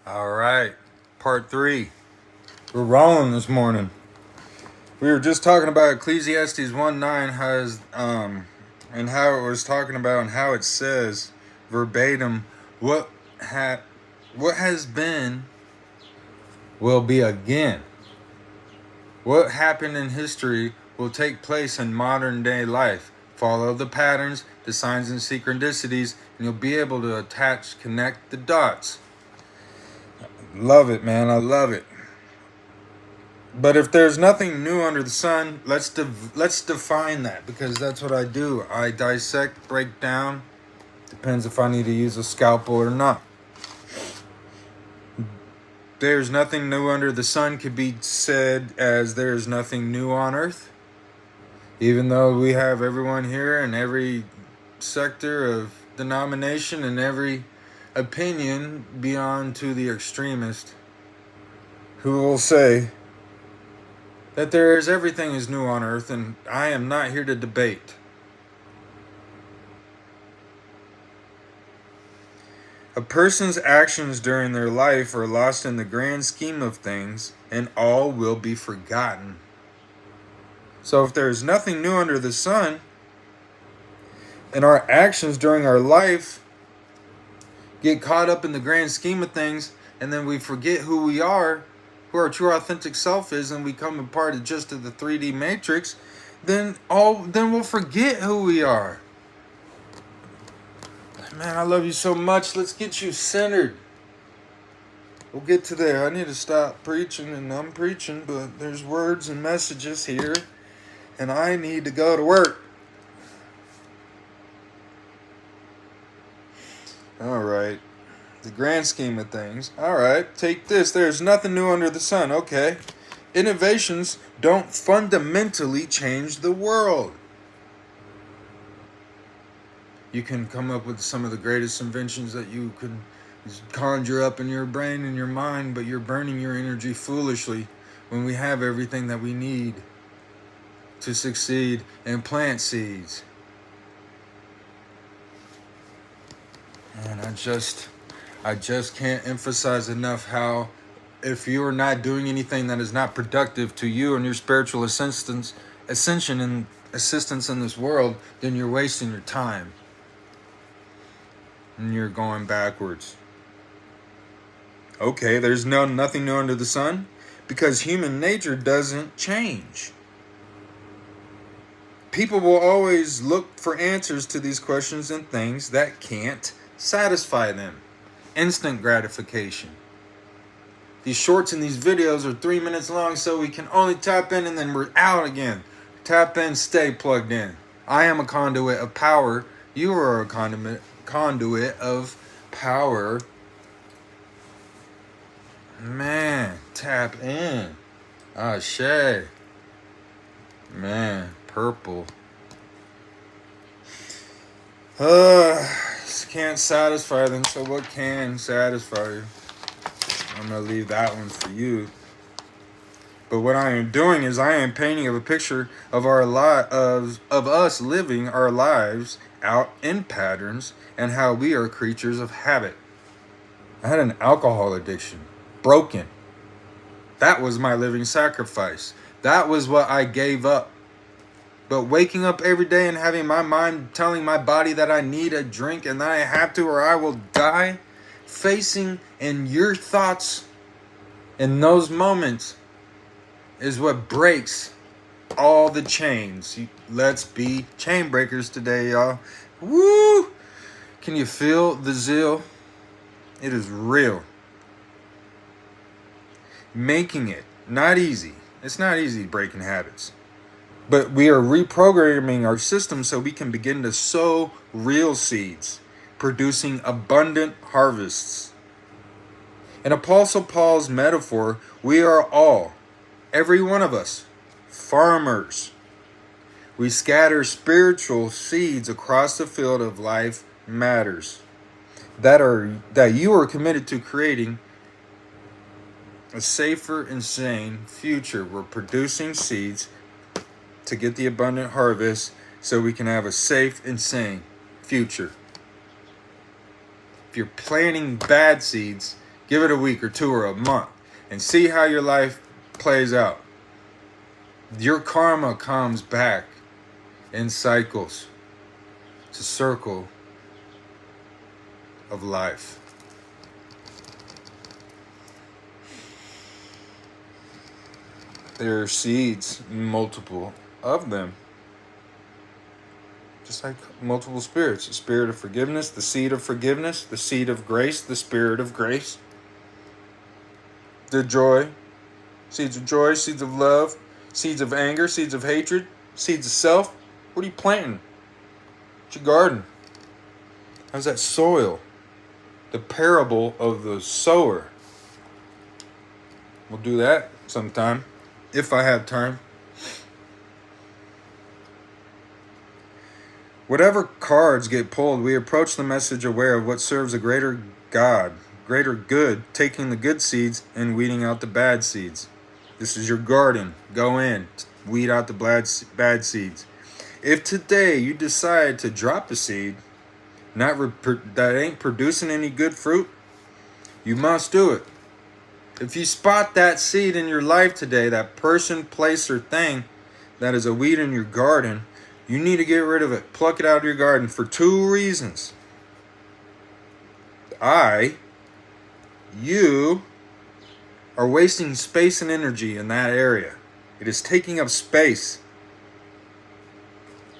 All right, part three. We're rolling this morning. We were just talking about Ecclesiastes 1:9 has and how it was talking about and how it says verbatim what what has been will be again. What happened in history will take place in modern day life. Follow the patterns, the signs and synchronicities, and you'll be able to connect the dots. Love it, man. I love it. But if there's nothing new under the sun, let's define that, because that's what I do. I dissect, break down. Depends if I need to use a scalpel or not. There's nothing new under the sun could be said as there's nothing new on earth. Even though we have everyone here in every sector of denomination and every opinion beyond to the extremist, who will say that everything is new on earth, and I am not here to debate. A person's actions during their life are lost in the grand scheme of things, and all will be forgotten. So if there is nothing new under the sun, and our actions during our life get caught up in the grand scheme of things, and then we forget who we are, who our true authentic self is, and we come a part of just of the 3D matrix, then we'll forget who we are. Man, I love you so much. Let's get you centered. We'll get to there. I need to stop preaching, and I'm preaching, but there's words and messages here, and I need to go to work. All right. The grand scheme of things. All right, take this. There's nothing new under the sun. Okay. Innovations don't fundamentally change the world. You can come up with some of the greatest inventions that you could conjure up in your brain and your mind, but you're burning your energy foolishly when we have everything that we need to succeed and plant seeds. And I just can't emphasize enough how if you are not doing anything that is not productive to you and your spiritual ascension and assistance in this world, then you're wasting your time. And you're going backwards. Okay, there's nothing new under the sun, because human nature doesn't change. People will always look for answers to these questions and things that can't satisfy them. Instant gratification. These shorts and these videos are 3 minutes long, so we can only tap in and then we're out again. Tap in, stay plugged in. I am a conduit of power. You are a conduit of power. Man, tap in. Ah, Shay. Man, purple. Can't satisfy them, so what can satisfy you? I'm going to leave that one for you. But what I am doing is I am painting a picture of of us living our lives out in patterns and how we are creatures of habit. I had an alcohol addiction. Broken. That was my living sacrifice. That was what I gave up. But waking up every day and having my mind telling my body that I need a drink and that I have to or I will die, facing in your thoughts in those moments is what breaks all the chains. Let's be chain breakers today, y'all. Woo! Can you feel the zeal? It is real. Making it not easy. It's not easy breaking habits. But we are reprogramming our system so we can begin to sow real seeds, producing abundant harvests. In Apostle Paul's metaphor, we are all, every one of us, farmers. We scatter spiritual seeds across the field of life matters that you are committed to creating a safer and sane future. We're producing seeds to get the abundant harvest so we can have a safe and sane future. If you're planting bad seeds, Give it a week or two or a month and see how your life plays out. Your karma comes back in cycles. It's a circle of life. There are seeds, multiple of them. Just like multiple spirits. The spirit of forgiveness, the seed of forgiveness, the seed of grace, the spirit of grace. The joy, seeds of joy, seeds of love, seeds of anger, seeds of hatred, seeds of self. What are you planting? It's your garden. How's that soil? The parable of the sower. We'll do that sometime, if I have time. Whatever cards get pulled, we approach the message aware of what serves a greater God, greater good, taking the good seeds and weeding out the bad seeds. This is your garden. Go in, weed out the bad seeds. If today you decide to drop a seed that ain't producing any good fruit, you must do it. If you spot that seed in your life today, that person, place, or thing that is a weed in your garden, you need to get rid of it. Pluck it out of your garden for 2 reasons. You are wasting space and energy in that area. It is taking up space.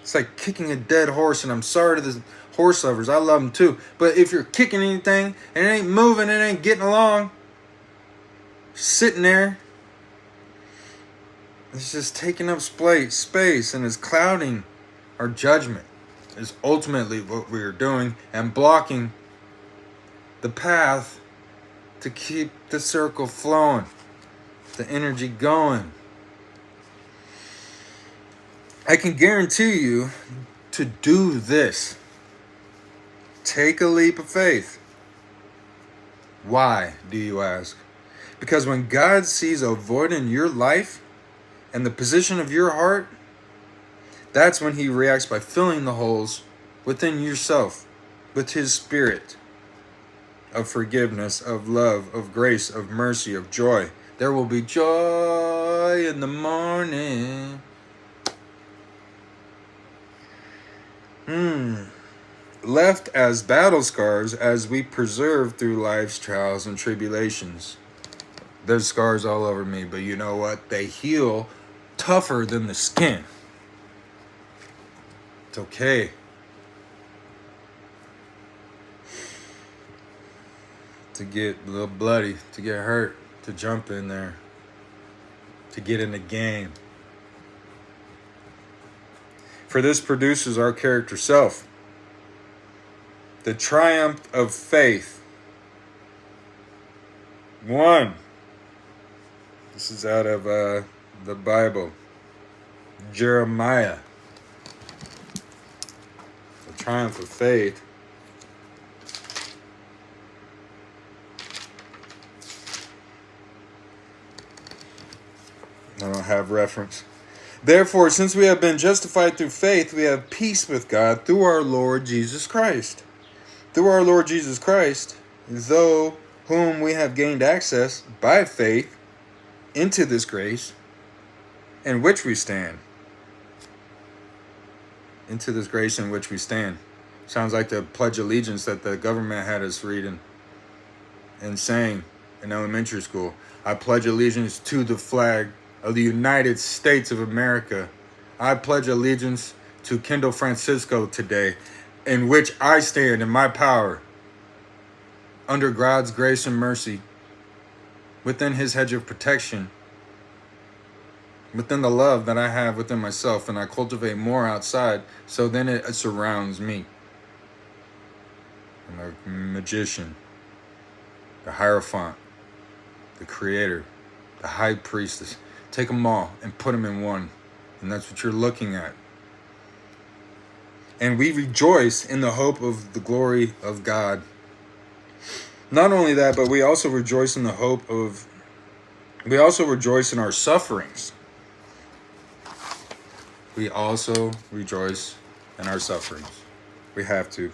It's like kicking a dead horse, and I'm sorry to the horse lovers. I love them too. But if you're kicking anything and it ain't moving, it ain't getting along, sitting there, it's just taking up space and is clouding our judgment. Is ultimately what we are doing, and blocking the path to keep the circle flowing, the energy going. I can guarantee you to do this. Take a leap of faith. Why, do you ask? Because when God sees a void in your life and the position of your heart, that's when he reacts by filling the holes within yourself with his spirit of forgiveness, of love, of grace, of mercy, of joy. There will be joy in the morning. Left as battle scars as we preserve through life's trials and tribulations. There's scars all over me, but you know what? They heal tougher than the skin. It's okay. To get a little bloody, to get hurt, to jump in there, to get in the game. For this produces our character self. The triumph of faith. 1. This is out of the Bible. Jeremiah. The triumph of faith. I don't have reference. Therefore, since we have been justified through faith, we have peace with God through our Lord Jesus Christ. Through our Lord Jesus Christ, though whom we have gained access by faith into this grace in which we stand. Into this grace in which we stand. Sounds like the Pledge of Allegiance that the government had us reading and saying in elementary school. I pledge allegiance to the flag of the United States of America. I pledge allegiance to Kendall Francisco today, in which I stand in my power, under God's grace and mercy, within his hedge of protection, within the love that I have within myself, and I cultivate more outside, so then it surrounds me. I'm a magician, the Hierophant, the Creator, the High Priestess. Take them all and put them in one, and that's what you're looking at. And we rejoice in the hope of the glory of God. Not only that, but we also rejoice in the hope of, we also rejoice in our sufferings. We also rejoice in our sufferings. We have to.